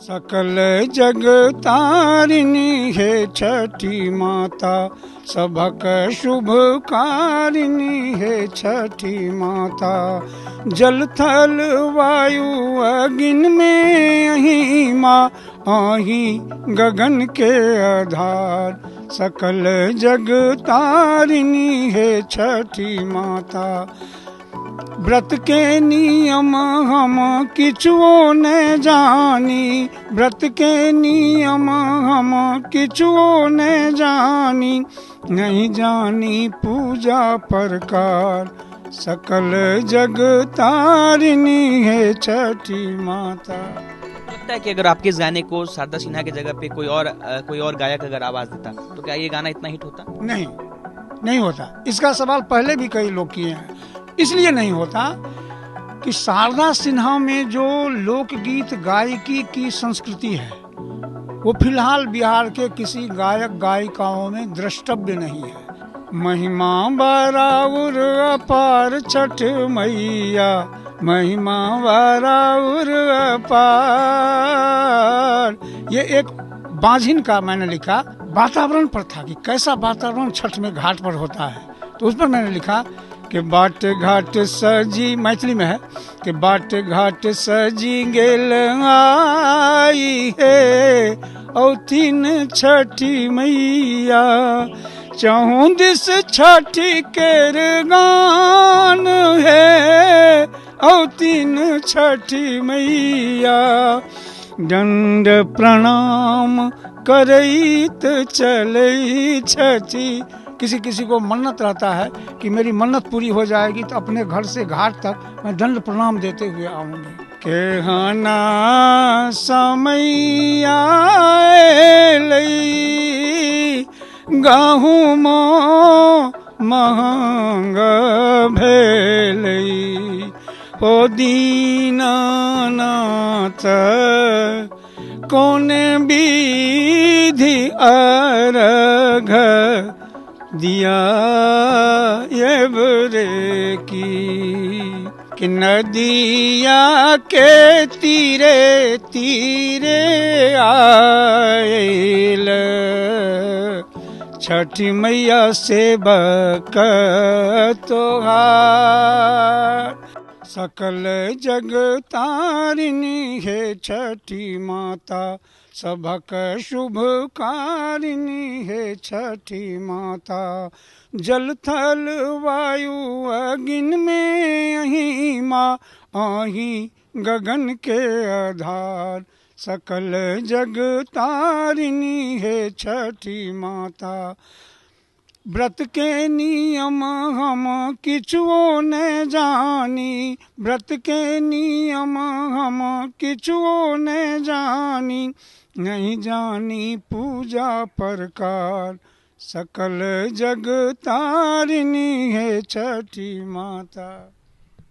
सकल जग तारिणी है छठी माता, सबक शुभ कारिणी है छठी माता। जल थल वायु अग्नि में अही माँ, आही गगन के आधार। सकल जग तारिणी है छठी माता। व्रत के नियम हम किछुओ न जानी, व्रत के नियम हम किछुओ न जानी, नहीं जानी पूजा प्रकार। सकल जग तारिणी है छठी माता। लगता है कि अगर आपके इस गाने को शारदा सिन्हा की जगह पे कोई और गायक अगर आवाज देता तो क्या ये गाना इतना हिट होता? नहीं, नहीं होता। इसका सवाल पहले भी कई लोग किए हैं। इसलिए नहीं होता कि शारदा सिन्हा में जो लोकगीत गायकी की संस्कृति है वो फिलहाल बिहार के किसी गायक गायिकाओं में द्रष्टव्य नहीं है। महिमा बराबर अपार छठ मैया, महिमा बराबर अपार। ये एक बांझिन का मैंने लिखा वातावरण पर था कि कैसा वातावरण छठ में घाट पर होता है, तो उस पर मैंने लिखा कि बाट घाट सजी, मैथिली में है कि बाट घाट सजी गेल आई है औ तीन छठी मैया। चहु दिस छठी केर गान है औ तीन छठी मैया। दंड प्रणाम करैत चलै छठी। किसी किसी को मन्नत रहता है कि मेरी मन्नत पूरी हो जाएगी तो अपने घर से घाट तक मैं दंड प्रणाम देते हुए आऊंगी। केहना समैया एलै, गहुमो महंग भेलै, हो दीनानाथ कोन विधि अर्घ दिया ये बरे कि नदिया के तीरे तीरे आयल, छठी मैया सेवक तोहार। सकल जग तारिणी है छठी माता, सबक शुभ कारिणी है छठी माता। जल थल वायु अग्नि में अही माँ, आही गगन के आधार। सकल जग तारिणी है छठी माता। व्रत के नियम हम किछुओ न जानी, व्रत के नियम हम किछुओ न जानी, नहीं जानी पूजा प्रकार। सकल जग तारिणी है छठी माता।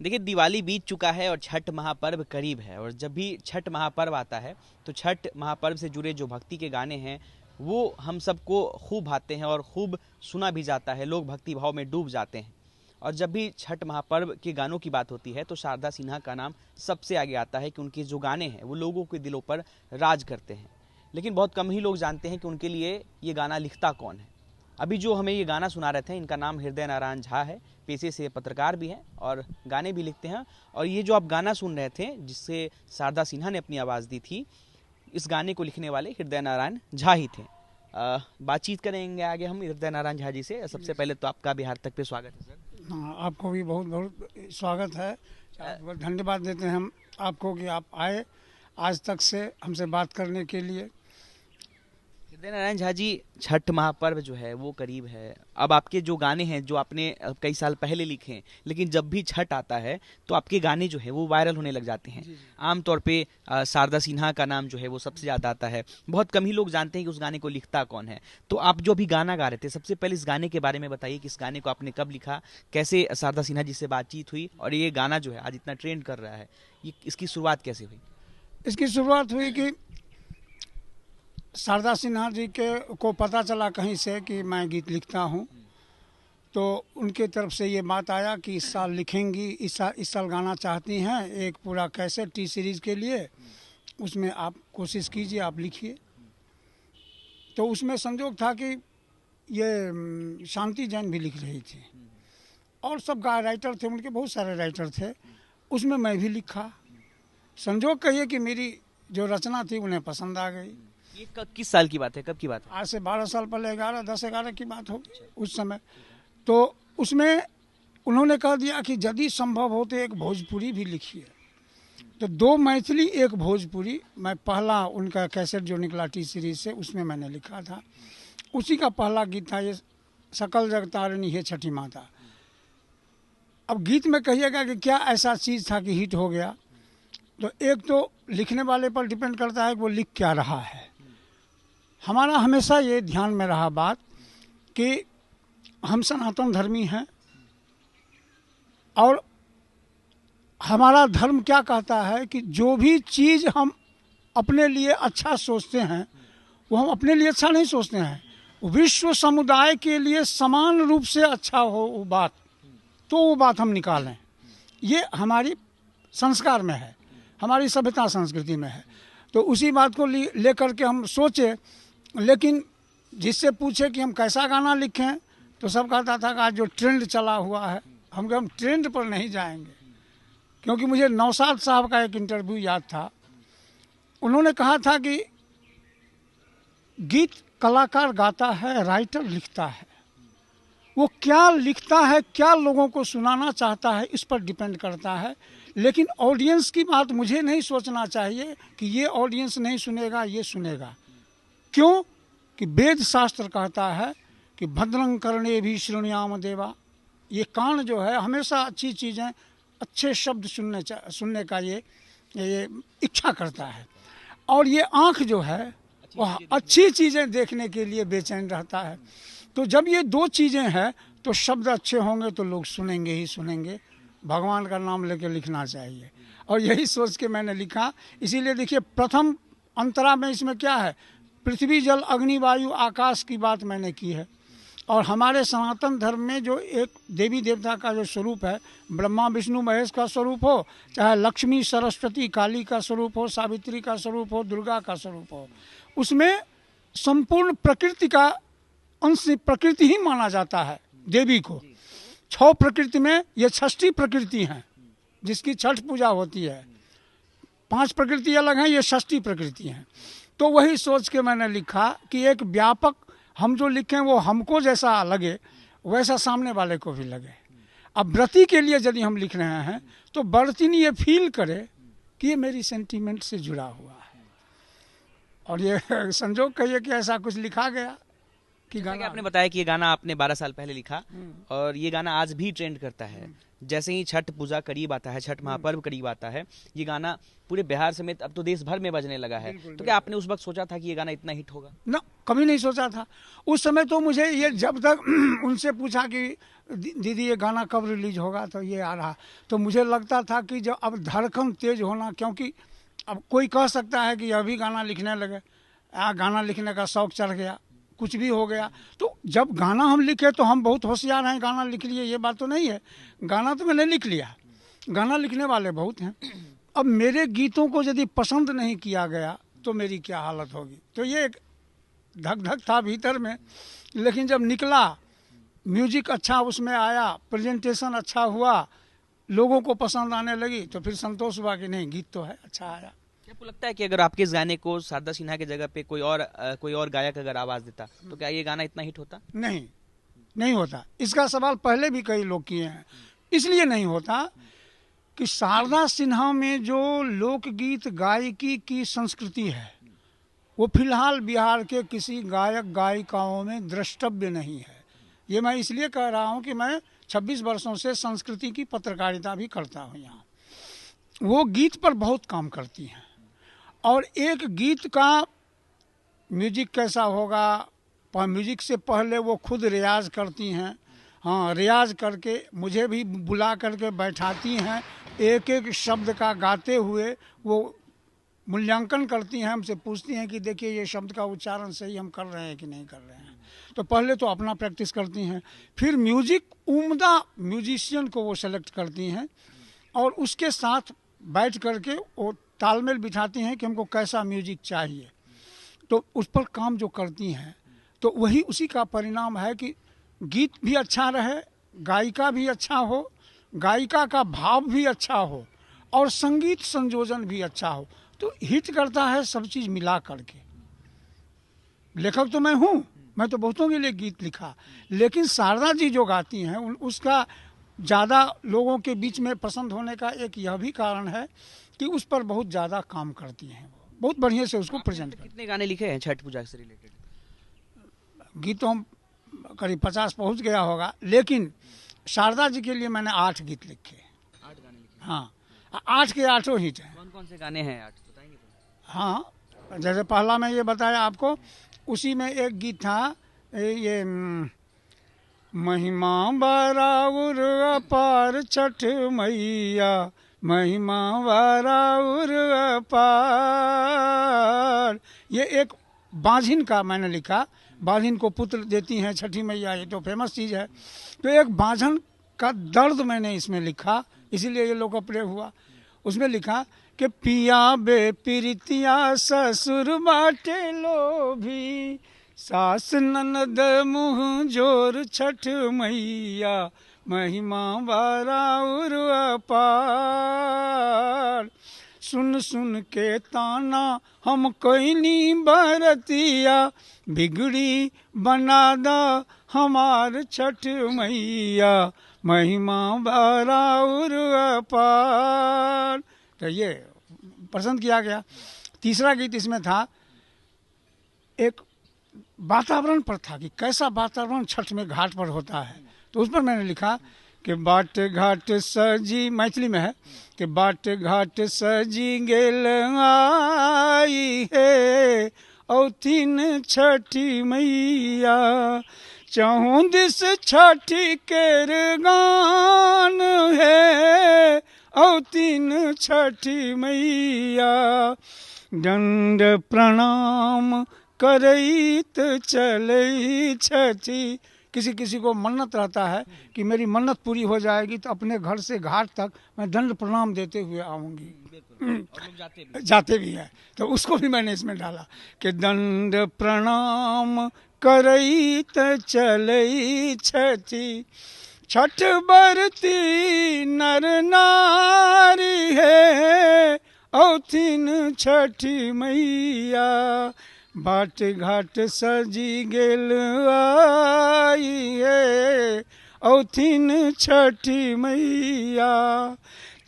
देखिए, दिवाली बीत चुका है और छठ महापर्व करीब है, और जब भी छठ महापर्व आता है तो छठ महापर्व से जुड़े जो भक्ति के गाने हैं वो हम सबको खूब भाते हैं और खूब सुना भी जाता है। लोग भक्ति भाव में डूब जाते हैं। और जब भी छठ महापर्व के गानों की बात होती है तो शारदा सिन्हा का नाम सबसे आगे आता है कि उनके जो गाने हैं वो लोगों के दिलों पर राज करते हैं। लेकिन बहुत कम ही लोग जानते हैं कि उनके लिए ये गाना लिखता कौन है। अभी जो हमें ये गाना सुना रहे थे, इनका नाम हृदय नारायण झा है। पेशे से पत्रकार भी हैं और गाने भी लिखते हैं। और ये जो आप गाना सुन रहे थे जिससे शारदा सिन्हा ने अपनी आवाज़ दी थी, इस गाने को लिखने वाले हृदय नारायण झा ही थे। बातचीत करेंगे आगे हम हृदय नारायण झा जी से। सबसे पहले तो आपका बिहार तक पे स्वागत है सर। हाँ, आपको भी बहुत बहुत स्वागत है। धन्यवाद देते हैं हम आपको कि आप आए आज तक से हमसे बात करने के लिए। हृदय नारायण झा जी, छठ महापर्व जो है वो करीब है। अब आपके जो गाने हैं जो आपने कई साल पहले लिखे हैं, लेकिन जब भी छठ आता है तो आपके गाने जो है वो वायरल होने लग जाते हैं। आमतौर पे शारदा सिन्हा का नाम जो है वो सबसे ज़्यादा आता है। बहुत कम ही लोग जानते हैं कि उस गाने को लिखता कौन है। तो आप जो अभी गाना गा रहे थे, सबसे पहले इस गाने के बारे में बताइए कि इस गाने को आपने कब लिखा, कैसे शारदा सिन्हा जी से बातचीत हुई, और ये गाना जो है आज इतना ट्रेंड कर रहा है, ये इसकी शुरुआत कैसे हुई? इसकी शुरुआत हुई कि शारदा सिन्हा जी को पता चला कहीं से कि मैं गीत लिखता हूँ, तो उनके तरफ से ये बात आया कि इस साल लिखेंगी, इस साल गाना चाहती हैं एक पूरा कैसेट टी सीरीज़ के लिए। उसमें आप कोशिश कीजिए, आप लिखिए। तो उसमें संजोग था कि ये शांति जैन भी लिख रही थी और सब राइटर थे, उनके बहुत सारे राइटर थे, उसमें मैं भी लिखा। संजोग कहिए कि मेरी जो रचना थी उन्हें पसंद आ गई। ये किस साल की बात है, कब की बात है? आज से 12 साल पहले, 10-11 की बात होगी उस समय। तो उसमें उन्होंने कह दिया कि यदि संभव हो तो एक भोजपुरी भी लिखिए। तो 2 मैथिली 1 भोजपुरी, मैं पहला उनका कैसेट जो निकला टी सीरीज से उसमें मैंने लिखा था। उसी का पहला गीत था ये सकल जग तारिणी है छठी माता। अब गीत में कहिएगा कि क्या ऐसा चीज़ था कि हिट हो गया, तो एक तो लिखने वाले पर डिपेंड करता है कि वो लिख क्या रहा है। हमारा हमेशा ये ध्यान में रहा बात कि हम सनातन धर्मी हैं और हमारा धर्म क्या कहता है कि जो भी चीज़ हम अपने लिए अच्छा सोचते हैं वो हम अपने लिए अच्छा नहीं सोचते हैं, विश्व समुदाय के लिए समान रूप से अच्छा हो वो बात, तो वो बात हम निकालें। ये हमारी संस्कार में है, हमारी सभ्यता संस्कृति में है। तो उसी बात को लेकर के हम सोचे। लेकिन जिससे पूछे कि हम कैसा गाना लिखें तो सब कहता था कि आज जो ट्रेंड चला हुआ है, हम ट्रेंड पर नहीं जाएंगे। क्योंकि मुझे नौशाद साहब का एक इंटरव्यू याद था, उन्होंने कहा था कि गीत कलाकार गाता है, राइटर लिखता है, वो क्या लिखता है, क्या लोगों को सुनाना चाहता है, इस पर डिपेंड करता है। लेकिन ऑडियंस की बात मुझे नहीं सोचना चाहिए कि ये ऑडियंस नहीं सुनेगा, ये सुनेगा। क्यों कि वेद शास्त्र कहता है कि भद्रं कर्णे भी शृणुयाम देवा। ये कान जो है हमेशा अच्छी चीज़ें, अच्छे शब्द सुनने का ये इच्छा करता है, और ये आँख जो है वह अच्छी चीज़ें देखने के लिए बेचैन रहता है। तो जब ये 2 चीज़ें हैं तो शब्द अच्छे होंगे तो लोग सुनेंगे ही सुनेंगे। भगवान का नाम लेके लिखना चाहिए, और यही सोच के मैंने लिखा। इसीलिए देखिए प्रथम अंतरा में इसमें क्या है, पृथ्वी जल अग्नि वायु आकाश की बात मैंने की है। और हमारे सनातन धर्म में जो एक देवी देवता का जो स्वरूप है, ब्रह्मा विष्णु महेश का स्वरूप हो, चाहे लक्ष्मी सरस्वती काली का स्वरूप हो, सावित्री का स्वरूप हो, दुर्गा का स्वरूप हो, उसमें संपूर्ण प्रकृति का अंश प्रकृति ही माना जाता है देवी को। 6 प्रकृति में ये षष्ठी प्रकृति हैं जिसकी छठ पूजा होती है। 5 प्रकृति अलग हैं, ये षष्ठी प्रकृति हैं। तो वही सोच के मैंने लिखा कि एक व्यापक हम जो लिखें वो हमको जैसा लगे वैसा सामने वाले को भी लगे। अब व्रती के लिए यदि हम लिख रहे हैं तो व्रतिनी ये फील करे कि ये मेरी सेंटीमेंट से जुड़ा हुआ है। और ये संजोग कहिए कि ऐसा कुछ लिखा गया कि गाना। आपने बताया कि ये गाना आपने 12 साल पहले लिखा और ये गाना आज भी ट्रेंड करता है। जैसे ही छठ पूजा करीब आता है, छठ महापर्व करीब आता है, ये गाना पूरे बिहार समेत अब तो देश भर में बजने लगा है। तो क्या आपने उस वक्त सोचा था कि ये गाना इतना हिट होगा? ना, कभी नहीं सोचा था। उस समय तो मुझे ये जब तक उनसे पूछा कि दीदी ये गाना कब रिलीज होगा, तो ये आ रहा, तो मुझे लगता था कि जब अब धड़कन तेज होना, क्योंकि अब कोई कह सकता है कि अभी गाना लिखने लगे, गाना लिखने का शौक चढ़ गया, कुछ भी हो गया। तो जब गाना हम लिखे तो हम बहुत होशियार हैं, गाना लिख लिए, ये बात तो नहीं है। गाना तो मैंने लिख लिया, गाना लिखने वाले बहुत हैं। अब मेरे गीतों को यदि पसंद नहीं किया गया तो मेरी क्या हालत होगी। तो ये एक धक धक था भीतर में। लेकिन जब निकला, म्यूजिक अच्छा उसमें आया, प्रेजेंटेशन अच्छा हुआ, लोगों को पसंद आने लगी, तो फिर संतोष हुआ कि नहीं, गीत तो है, अच्छा आया। आपको लगता है कि अगर आपके इस गाने को शारदा सिन्हा की जगह पे कोई और गायक अगर आवाज देता तो क्या ये गाना इतना हिट होता? नहीं, नहीं होता। इसका सवाल पहले भी कई लोग किए हैं। इसलिए नहीं होता कि शारदा सिन्हा में जो लोकगीत गायकी की संस्कृति है वो फिलहाल बिहार के किसी गायक गायिकाओं में द्रष्टव्य नहीं है। ये मैं इसलिए कह रहा हूँ कि मैं 26 वर्षों से संस्कृति की पत्रकारिता भी करता हूँ यहाँ। वो गीत पर बहुत काम करती हैं, और एक गीत का म्यूजिक कैसा होगा, म्यूजिक से पहले वो खुद रियाज करती हैं। हाँ, रियाज करके मुझे भी बुला करके बैठाती हैं, एक एक शब्द का गाते हुए वो मूल्यांकन करती हैं, हमसे पूछती हैं कि देखिए ये शब्द का उच्चारण सही हम कर रहे हैं कि नहीं कर रहे हैं। तो पहले तो अपना प्रैक्टिस करती हैं, फिर म्यूजिक उम्दा म्यूजिशियन को वो सेलेक्ट करती हैं, और उसके साथ बैठ करके वो तालमेल बिठाती हैं कि हमको कैसा म्यूजिक चाहिए, तो उस पर काम जो करती हैं, तो वही उसी का परिणाम है कि गीत भी अच्छा रहे, गायिका भी अच्छा हो, गायिका का भाव भी अच्छा हो और संगीत संयोजन भी अच्छा हो, तो हिट करता है सब चीज़ मिला करके। लेखक तो मैं हूँ, मैं तो बहुतों के लिए गीत लिखा, लेकिन शारदा जी जो गाती हैं उसका ज़्यादा लोगों के बीच में पसंद होने का एक यह भी कारण है कि उस पर बहुत ज़्यादा काम करती हैं, वो बहुत बढ़िया से उसको प्रेजेंट करती कितने गाने लिखे हैं छठ पूजा से रिलेटेड? हैं। गीतों करीब 50 पहुंच गया होगा, लेकिन शारदा जी के लिए मैंने 8 गीत लिखे। 8 गाने लिखे? हाँ, 8 के 8 हिट हैं। कौन कौन से गाने हैं 8 बताएंगे तो? हाँ, जैसे पहला मैं ये बताया आपको, उसी में एक गीत था ये महिमा बराउर अपार छठ मैया, महिमा बराउर अपार। ये एक बांझिन का मैंने लिखा, बांझिन को पुत्र देती हैं छठी मैया, ये तो फेमस चीज़ है। तो एक बांझन का दर्द मैंने इसमें लिखा, इसीलिए ये लोकप्रिय हुआ। उसमें लिखा कि पिया बे प्रीतिया ससुर बाटे लोभी, सास ननद मुँह जोर छठ मैया, महिमा बराउर अपार। सुन सुन के ताना हम कैनी बरतिया, बिगड़ी बना दा हमार छठ मैया, महिमा बराउर अपार। तो ये पसंद किया गया। तीसरा गीत इसमें था, एक वातावरण पर था कि कैसा वातावरण छठ में घाट पर होता है, तो उस पर मैंने लिखा कि बाट घाट सजी, मैथिली में है, कि बाट घाट सजी गेल आई है औथिन छठी मैया, चहु दिस छठी केर गान है औथिन छठी मैया, दंड प्रणाम करैत चलै छठी। किसी किसी को मन्नत रहता है कि मेरी मन्नत पूरी हो जाएगी तो अपने घर से घाट तक मैं दंड प्रणाम देते हुए आऊँगी, और लोग जाते भी हैं, तो उसको भी मैंने इसमें डाला कि दंड प्रणाम करैत चलै छठी, छठ बरती नर नारी है औथिन छठी मैया, बाट घाट सजी गेल आई है औथिन छठी मैया,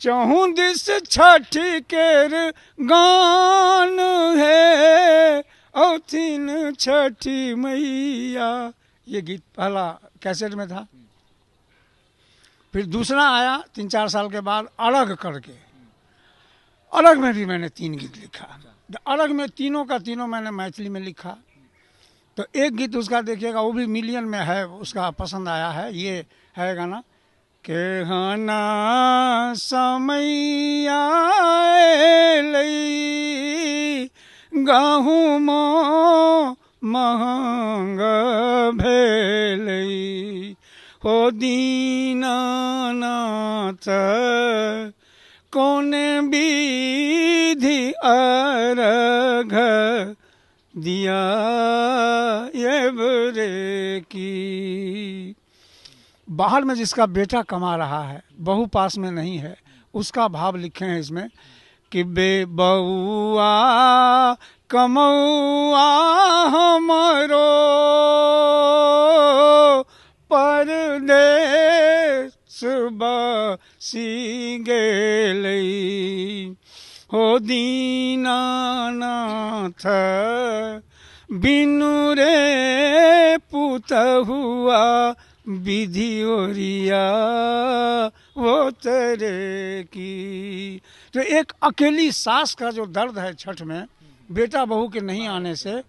चहु दिस छठी केर गान है औथिन छठी मैया। ये गीत पहला कैसेट में था। फिर दूसरा आया 3-4 साल के बाद, अलग करके। अलग में भी मैंने 3 गीत लिखा। अलग में तीनों का तीनों मैंने मैथिली में लिखा। तो एक गीत उसका देखिएगा, वो भी मिलियन में है, उसका पसंद आया है। ये है गाना के हना समैया लई गहुमो महंग भेलई, हो दीनानाथ कौन विधि अर्घ दिया ये बरे की। बाहर में जिसका बेटा कमा रहा है, बहू पास में नहीं है, उसका भाव लिखे हैं इसमें कि बे बउआ कमौआ हमरो परदेस बसी गेलई, हो दीनानाथ बिनु रे पुतहुआ विधि ओरिया वो तेरे की। तो एक अकेली सास का जो दर्द है छठ में, बेटा बहू के नहीं आने से,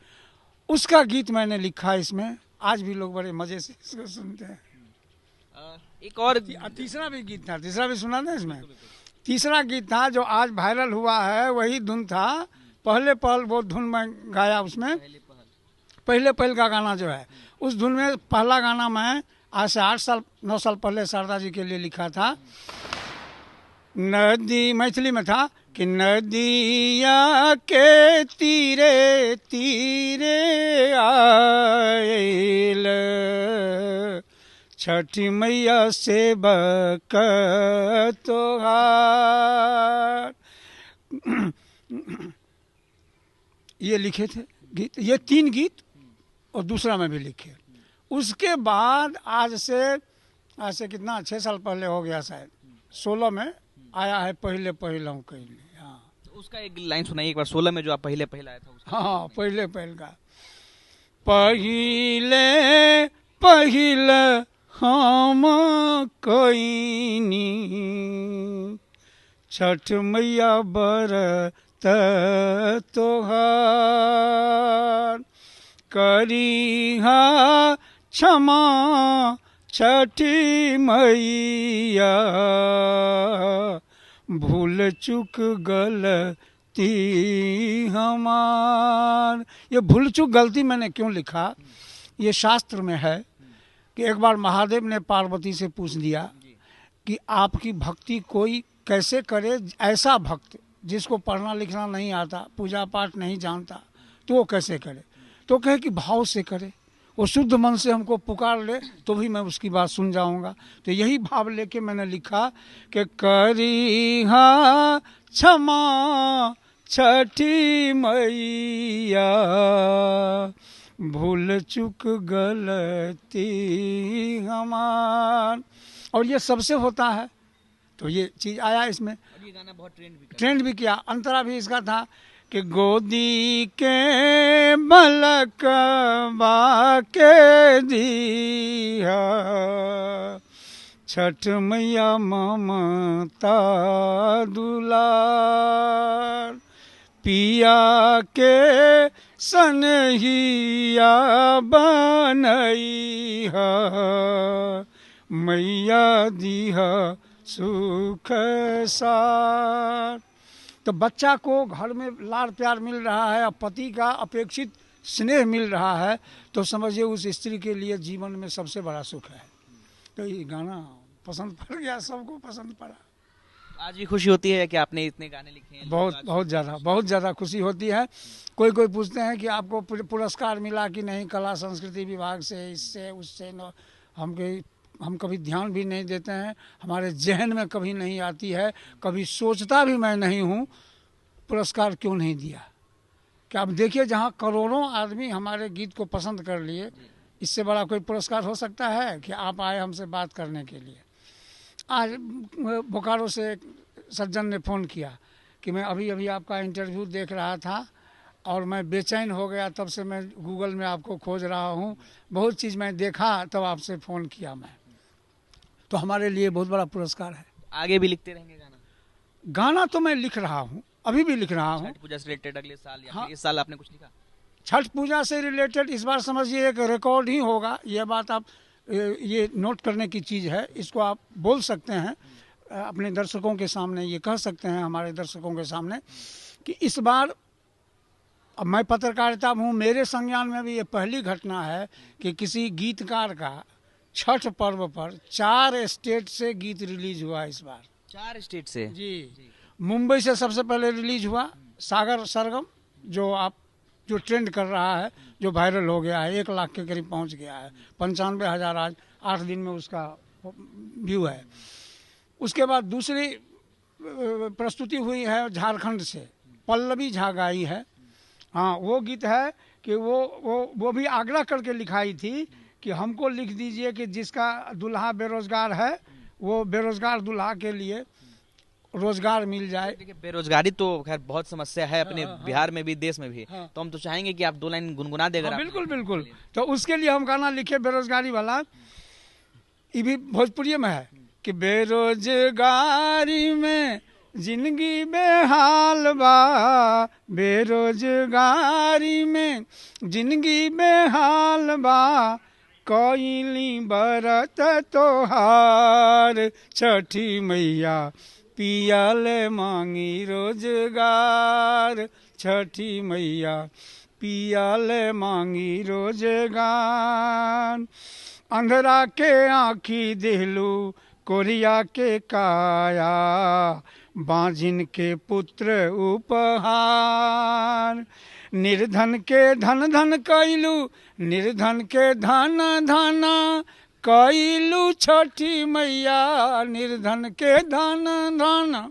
उसका गीत मैंने लिखा इसमें। आज भी लोग बड़े मजे से इसको सुनते हैं। एक और तीसरा भी गीत था, तीसरा भी सुना था इसमें। तीसरा गीत था जो आज वायरल हुआ है, वही धुन था, पहले पहल वो धुन मैं गाया उसमें। पहले पहल का गाना जो है, उस धुन में पहला गाना मैं आज से 8-9 साल पहले शारदा जी के लिए लिखा था। नदी मैथिली में था, कि नदिया के तीरे तीरे आयल छठी मैया सेवक तोहार। ये लिखे थे गीत, ये 3 गीत और दूसरा में भी लिखे। उसके बाद आज से कितना 6 साल पहले हो गया शायद, 16 में आया है पहले पहला हूँ कहीं। हाँ तो उसका एक लाइन सुनाइए एक बार, 16 में जो आप पहले पहले आया था उसका। हाँ पहले पहल का पहिले पहले हम कईनी छठ मैया बरत तोहार करिहा क्षमा छठी मैया भूल चूक गलती हमार। ये भूल चूक गलती मैंने क्यों लिखा, ये शास्त्र में है कि एक बार महादेव ने पार्वती से पूछ दिया कि आपकी भक्ति कोई कैसे करे, ऐसा भक्त जिसको पढ़ना लिखना नहीं आता, पूजा पाठ नहीं जानता, तो वो कैसे करे। तो कहे कि भाव से करे, वो शुद्ध मन से हमको पुकार ले तो भी मैं उसकी बात सुन जाऊंगा। तो यही भाव लेके मैंने लिखा कि करिहा क्षमा छठी मैया भूल चूक गलती हमार। और ये सबसे होता है, तो ये चीज़ आया इसमें। और ये गाना बहुत ट्रेंड भी किया। अंतरा भी इसका था कि गोदी के बलकवा के दिया छठ मैया ममता दुलार पिया के सनहिया बनैहा मैया दिहा सुख सार। तो बच्चा को घर में लाड़ प्यार मिल रहा है और पति का अपेक्षित स्नेह मिल रहा है, तो समझिए उस स्त्री के लिए जीवन में सबसे बड़ा सुख है। तो ये गाना पसंद पड़ गया, सबको पसंद पड़ा। आज भी खुशी होती है कि आपने इतने गाने लिखे हैं? बहुत ज़्यादा खुशी होती है। कोई पूछते हैं कि आपको पुरस्कार मिला कि नहीं कला संस्कृति विभाग से, इससे उससे। हम कभी ध्यान भी नहीं देते हैं, हमारे जहन में कभी नहीं आती है, कभी सोचता भी मैं नहीं हूँ पुरस्कार क्यों नहीं दिया। क्या आप देखिए, जहाँ करोड़ों आदमी हमारे गीत को पसंद कर लिए, इससे बड़ा कोई पुरस्कार हो सकता है कि आप आए हमसे बात करने के लिए। आज बोकारो से एक सज्जन ने फ़ोन किया कि मैं अभी अभी आपका इंटरव्यू देख रहा था और मैं बेचैन हो गया, तब से मैं गूगल में आपको खोज रहा हूँ, बहुत चीज़ मैं देखा तब आपसे फ़ोन किया मैं। तो हमारे लिए बहुत बड़ा पुरस्कार है। आगे भी लिखते रहेंगे गाना? गाना तो मैं लिख रहा हूँ, अभी भी लिख रहा हूँ। छठ पूजा से रिलेटेड अगले साल या हाँ, इस साल आपने कुछ लिखा? छठ पूजा से रिलेटेड इस बार समझिए एक रिकॉर्ड ही होगा। ये बात आप ये नोट करने की चीज़ है, इसको आप बोल सकते हैं अपने दर्शकों के सामने, ये कह सकते हैं हमारे दर्शकों के सामने कि इस बार, अब मैं पत्रकारिता हूँ, मेरे संज्ञान में भी ये पहली घटना है कि किसी गीतकार का छठ पर्व पर 4 स्टेट से गीत रिलीज हुआ इस बार। 4 स्टेट से? जी। मुंबई से सबसे पहले रिलीज हुआ सागर सरगम, जो ट्रेंड कर रहा है, जो वायरल हो गया है, 1 लाख के करीब पहुंच गया है, 95,000 आज 8 दिन में उसका व्यू है। उसके बाद दूसरी प्रस्तुति हुई है झारखंड से, पल्लवी झा गाई है। हाँ, वो गीत है कि वो भी आग्रह करके लिखाई थी कि हमको लिख दीजिए कि जिसका दूल्हा बेरोजगार है, वो बेरोजगार दूल्हा के लिए रोजगार मिल जाए। देखिए, बेरोजगारी तो खैर बहुत समस्या है अपने बिहार में भी, देश में भी। तो हम तो चाहेंगे कि आप 2 लाइन गुनगुना देगा। बिल्कुल बिल्कुल। तो उसके लिए हम गाना लिखे बेरोजगारी वाला, ये भी भोजपुरी में है कि बेरोजगारी में जिंदगी बेहाल बा, बेरोजगारी में जिंदगी बेहाल बा, कोइली बरत तोहार छठी मैया पियाल मांगी रोजगार, छठी मैया पियाल मांगी रोजगार। अंधरा के आँखी दिलू कोरिया के काया, बांझिन के पुत्र उपहार। निर्धन के धन धन कैलू, निर्धन के धन धन कैलू छठी मैया। निर्धन के धन धन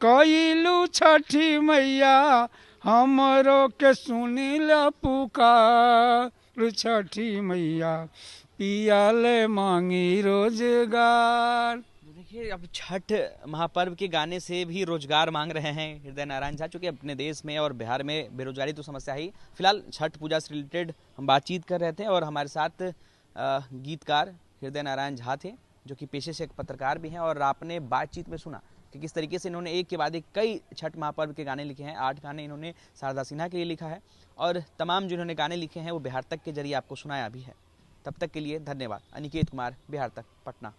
कैलू छठी मैया, हमरो के सुनिल पुकार छठी मैया। पियाले मांगी रोजगार। देखिए, अब छठ महापर्व के गाने से भी रोजगार मांग रहे हैं हृदय नारायण झा, चूँकि अपने देश में और बिहार में बेरोजगारी तो समस्या ही। फिलहाल छठ पूजा से रिलेटेड हम बातचीत कर रहे थे और हमारे साथ गीतकार हृदय नारायण झा थे, जो कि पेशे से एक पत्रकार भी हैं। और आपने बातचीत में सुना कि किस तरीके से इन्होंने एक के बाद एक कई छठ महापर्व के गाने लिखे हैं। 8 गाने इन्होंने शारदा सिन्हा के लिए लिखा है और तमाम जो इन्होंने गाने लिखे हैं वो बिहार तक के जरिए आपको सुनाया भी है। तब तक के लिए धन्यवाद। अनिकेत कुमार, बिहार तक, पटना।